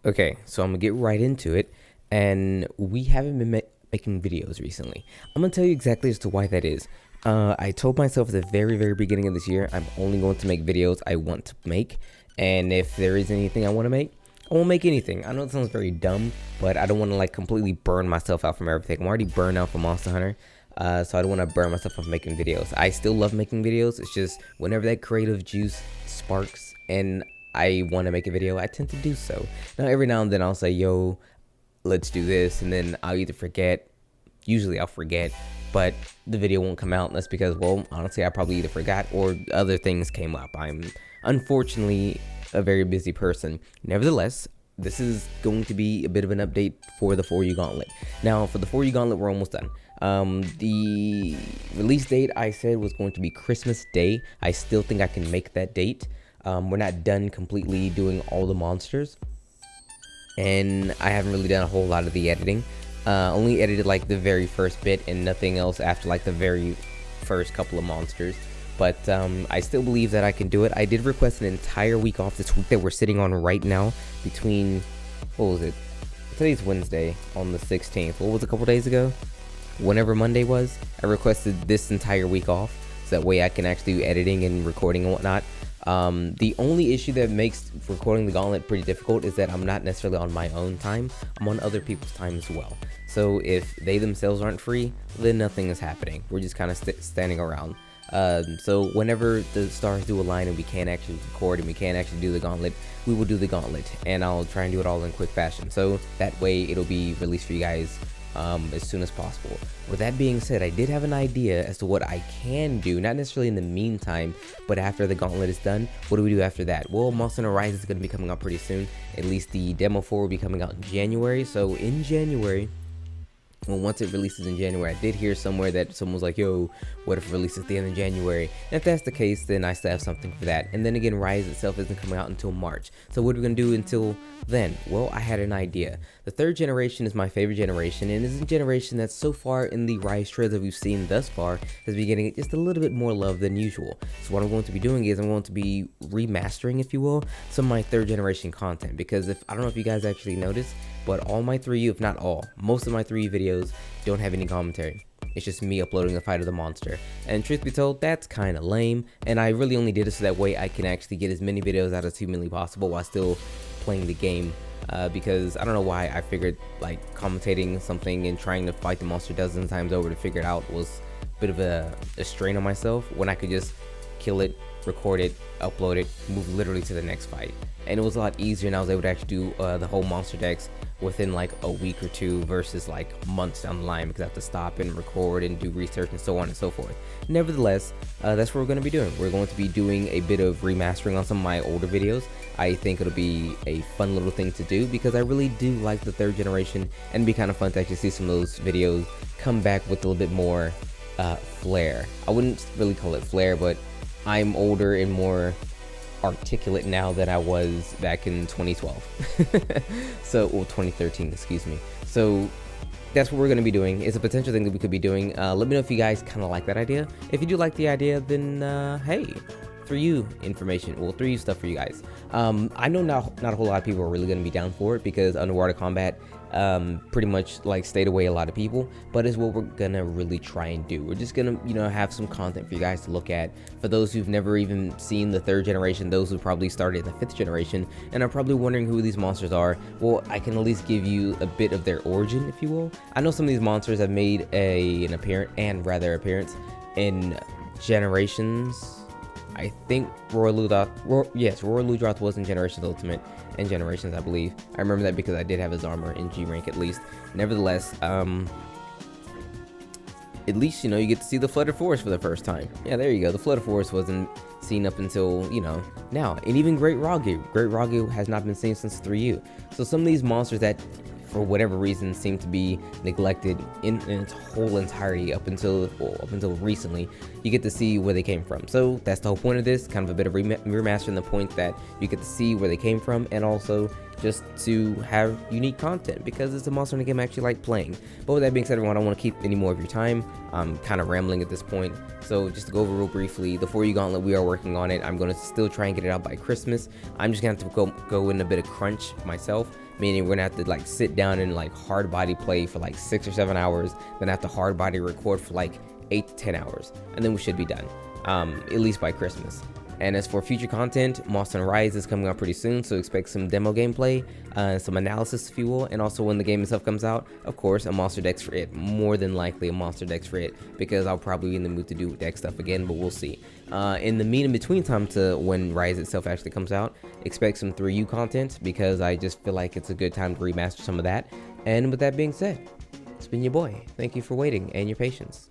Okay, so I'm gonna get right into it, and we haven't been making videos recently. I'm gonna tell you exactly as to why that is. I told myself at the very beginning of this year, I'm only going to make videos I want to make, and if there is anything I want to make, I won't make anything. I know it sounds very dumb, but I don't want to like completely burn myself out from everything. I'm already burned out from Monster Hunter, so I don't want to burn myself out from making videos. I still love making videos. It's just whenever that creative juice sparks and I want to make a video, I tend to do so. Now, every now and then I'll say, yo, let's do this, and then I'll either forget, usually I'll forget, but the video won't come out, and that's because, well, honestly, I probably either forgot or other things came up. I'm unfortunately a very busy person. Nevertheless, this is going to be a bit of an update for the For You Gauntlet. Now, for the For You Gauntlet, we're almost done. The release date I said was going to be Christmas Day. I still think I can make that date. We're not done completely doing all the monsters, and I haven't really done a whole lot of the editing. Only edited like the very first bit and nothing else after like the very first couple of monsters. But I still believe that I can do it. I did request an entire week off this week that we're sitting on right now between, what was it? Today's Wednesday on the 16th. What was a couple days ago? Whenever Monday was, I requested this entire week off so that way I can actually do editing and recording and whatnot. The only issue that makes recording the Gauntlet pretty difficult is that I'm not necessarily on my own time. I'm on other people's time as well. So if they themselves aren't free, then nothing is happening. We're just kind of standing around. So whenever the stars do align and we can actually record and we can actually do the Gauntlet, we will do the Gauntlet, and I'll try and do it all in quick fashion. So that way it'll be released for you guys as soon as possible. With that being said, I did have an idea as to what I can do, not necessarily in the meantime, but after the Gauntlet is done. What do we do after that? Well, Monster Hunter Rise is going to be coming out pretty soon. At least the demo 4 will be coming out in January. So in January, well, once it releases in January, I did hear somewhere that someone was like, yo, what if it releases at the end of January? And if that's the case, then I still have something for that. And then again, Rise itself isn't coming out until March. So what are we going to do until then? Well, I had an idea. The third generation is my favorite generation, and it's a generation that so far in the Rise trailers that we've seen thus far has been getting just a little bit more love than usual. So what I'm going to be doing is I'm going to be remastering, if you will, some of my third generation content. Because if I don't know if you guys actually noticed, but all my 3U, if not all, most of my 3U videos don't have any commentary. It's just me uploading the fight of the monster. And truth be told, that's kind of lame. And I really only did it so that way I can actually get as many videos out as humanly possible while still playing the game. Because I don't know why I figured like commentating something and trying to fight the monster dozens of times over to figure it out was a bit of a strain on myself when I could just kill it, record it, upload it, move literally to the next fight. And it was a lot easier, and I was able to actually do the whole monster decks within like a week or two versus like months down the line, because I have to stop and record and do research and so on and so forth. Nevertheless, that's what we're going to be doing. We're going to be doing a bit of remastering on some of my older videos. I think it'll be a fun little thing to do because I really do like the third generation, and it'd be kind of fun to actually see some of those videos come back with a little bit more flair. I wouldn't really call it flair, but I'm older and more articulate now than I was back in 2012. So, well, 2013, excuse me. So that's what we're going to be doing. It's a potential thing that we could be doing. Let me know if you guys kind of like that idea. If you do like the idea, then hey, 3U information, well, 3U stuff for you guys. I know not a whole lot of people are really going to be down for it because underwater combat pretty much like stayed away a lot of people, but is what we're gonna really try and do. We're just gonna, you know, have some content for you guys to look at. For those who've never even seen the third generation, those who probably started in the fifth generation and are probably wondering who these monsters are, well, I can at least give you a bit of their origin, if you will. I know some of these monsters have made an appearance in generations. I think Royal Ludroth was in Generations Ultimate and Generations, I believe. I remember that because I did have his armor in G rank at least. Nevertheless, at least, you know, you get to see the Flooded Forest for the first time. Yeah, there you go. The Flooded Forest wasn't seen up until, you know, now. And even Great Ragu has not been seen since 3U. So some of these monsters that for whatever reason seem to be neglected in its whole entirety up until recently, you get to see where they came from. So that's the whole point of this, kind of a bit of remastering, the point that you get to see where they came from, and also just to have unique content because it's a Monster Hunter game I actually like playing. But with that being said, everyone, I don't want to keep any more of your time. I'm kind of rambling at this point. So just to go over real briefly, the For You Gauntlet, we are working on it. I'm going to still try and get it out by Christmas. I'm just going to have to go in a bit of crunch myself meaning we're gonna have to like sit down and like hard body play for like 6 or 7 hours, then have to hard body record for like 8 to 10 hours, and then we should be done, at least by Christmas. And as for future content, Monster Rise is coming out pretty soon, so expect some demo gameplay, some analysis if you will, and also when the game itself comes out, of course, a monster dex for it. More than likely a monster dex for it, because I'll probably be in the mood to do dex stuff again, but we'll see. In the mean in between time to when Rise itself actually comes out, expect some 3U content, because I just feel like it's a good time to remaster some of that. And with that being said, it's been your boy. Thank you for waiting and your patience.